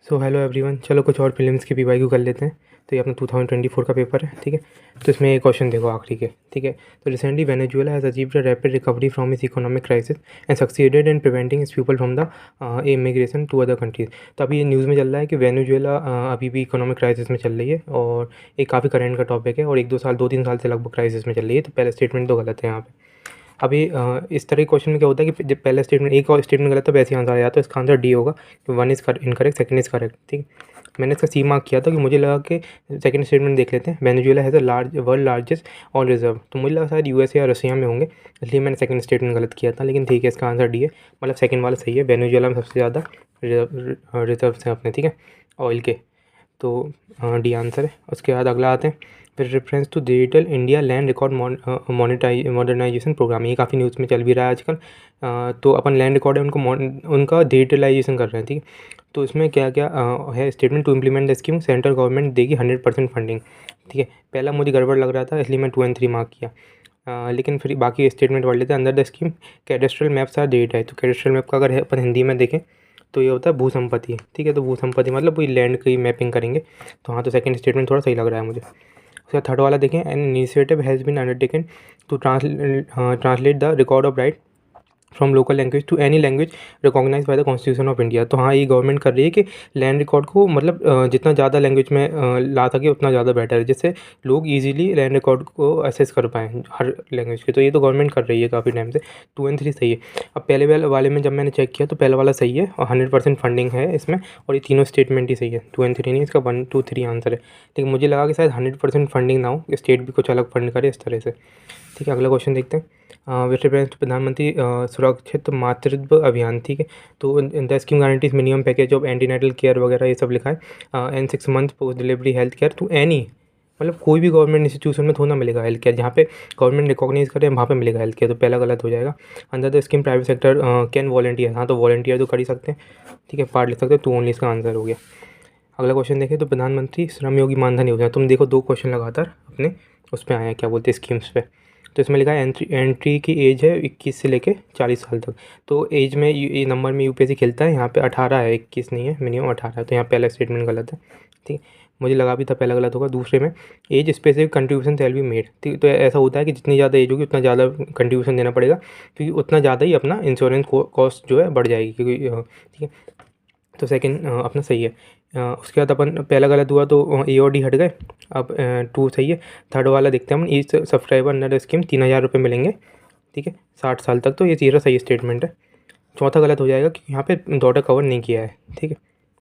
So hello everyone, चलो कुछ और फिल्म्स की पीवाईक्यू कर लेते हैं। तो ये अपना 2024 का पेपर है, ठीक है। तो इसमें एक क्वेश्चन देखो आखिरी के, ठीक है। तो recently Venezuela has achieved a rapid recovery from this economic crisis and succeeded in preventing its people from the immigration to other countries. तो अभी ये न्यूज़ में चल रहा है कि वेनेजुएला अभी भी इकोनॉमिक क्राइसिस में चल रही है और एक काफ़ी करंट का टॉपिक है और 2-3 साल से लगभग क्राइसिस में चल रही है। तो पहला स्टेटमेंट तो गलत है यहाँ पे। अभी इस तरह के क्वेश्चन में क्या होता है कि जब पहला स्टेटमेंट एक और स्टेटमेंट गलत है, वैसे आंसर आ जाता है। तो इसका आंसर डी होगा कि 1 is incorrect, second is correct, ठीक है। मैंने इसका सी मार्क किया था कि मुझे लगा कि सेकंड स्टेटमेंट देख लेते हैं। Venezuela has a world largest oil reserve, तो मुझे लगा शायद यूएसए या रशिया में होंगे, इसलिए मैंने सेकंड स्टेटमेंट गलत किया था। लेकिन ठीक है, इसका आंसर डी है, मतलब सेकंड वाला सही है। वेनेजुएला में सबसे ज़्यादा रिजर्व्स हैं अपने, ठीक है, ऑयल के। तो डी आंसर है। उसके बाद अगला आते हैं फिर reference to digital India land record modernisation programme. ये काफ़ी न्यूज़ में चल भी रहा है आजकल। तो अपन लैंड रिकॉर्ड है उनका डिजिटलाइजेशन कर रहे हैं, ठीक है। तो इसमें क्या क्या है statement to implement the scheme central government देगी 100% फंडिंग, ठीक है। पहला मुझे गड़बड़ लग रहा था, इसलिए मैं 2 और 3 मार्क किया। लेकिन फिर बाकी स्टेटमेंट पढ़ लेते हैं। अंदर the scheme cadastral maps are digitise. तो कैडेस्ट्रल मैप का अगर अपन हिंदी में देखें तो ये होता है भू संपत्ति, ठीक है। तो भू संपत्ति मतलब वही लैंड की मैपिंग करेंगे। तो हाँ, तो सेकंड स्टेटमेंट थोड़ा सही लग रहा है मुझे। उसका थर्ड वाला देखें, an initiative has been undertaken to translate the record of right from local language to any language recognise by the constitution of India. तो हाँ, ये गवर्नमेंट कर रही है कि लैंड रिकॉर्ड को मतलब जितना ज़्यादा लैंग्वेज में ला सके उतना ज़्यादा बेटर है, जिससे लोग इजीली लैंड रिकॉर्ड को असेस कर पाएँ हर लैंग्वेज के। तो ये तो गवर्नमेंट कर रही है काफ़ी टाइम से। 2 और 3 सही है। अब पहले वाले में जब मैंने चेक किया तो पहला वाला सही है और 100% फंडिंग है इसमें, और ये तीनों स्टेटमेंट ही सही है। 2 और 3 नहीं, इसका 1, 2, 3 आंसर है। लेकिन मुझे लगा कि शायद 100% फंडिंग ना हो, स्टेट भी कुछ अलग फंड करे इस तरह से, ठीक है। अगला क्वेश्चन देखते हैं। विथ रेफरेंस टू प्रधानमंत्री सुरक्षित मातृत्व अभियान, ठीक है। तो the scheme guarantees minimum package of antenatal care वगैरह ये सब लिखा है। And 6 month post delivery health care to any, मतलब कोई भी गवर्नमेंट इंस्टीट्यूशन में थोड़ा ना मिलेगा हेल्थ केयर। जहाँ पे गवर्नमेंट रिकॉग्नाइज करे वहाँ पे मिलेगा हेल्थ केयर, तो पहला गलत हो जाएगा। अंदर the scheme private sector can volunteer, हाँ तो वॉलंटियर तो कर ही सकते हैं, ठीक है, पार्ट लिख सकते हैं। तो ओनली इसका आंसर हो गया। अगला क्वेश्चन देखें तो प्रधानमंत्री श्रम योगी मानधन योजना। तुम देखो 2 क्वेश्चन लगातार अपने उस पर आए हैं, क्या बोलते हैं, स्कीम्स पे। तो इसमें लिखा है एंट्री की एज है 21 से लेके 40 साल तक। तो एज में ये नंबर में यूपीएससी खेलता है। यहाँ पे 18 है, 21 नहीं है, मिनिमम 18 है। तो यहाँ पहला स्टेटमेंट गलत है, ठीक है। मुझे लगा भी था पहला गलत होगा। दूसरे में age specific contribution shall be made, ठीक। तो ऐसा होता है कि जितनी ज़्यादा एज होगी उतना ज़्यादा कंट्रीब्यूशन देना पड़ेगा, क्योंकि उतना ज़्यादा ही अपना इंश्योरेंस कॉस्ट जो है बढ़ जाएगी, क्योंकि ठीक है। तो सेकंड अपना सही है। उसके बाद अपन पहला गलत हुआ तो ए और डी हट गए। अब 2 सही है। थर्ड वाला देखते हैं हम, ईच सब्सक्राइबर अंडर स्कीम 3000 रुपये मिलेंगे, ठीक है, 60 साल तक। तो ये तीसरा सही स्टेटमेंट है। चौथा गलत हो जाएगा कि यहाँ पे डॉटर कवर नहीं किया है, ठीक है।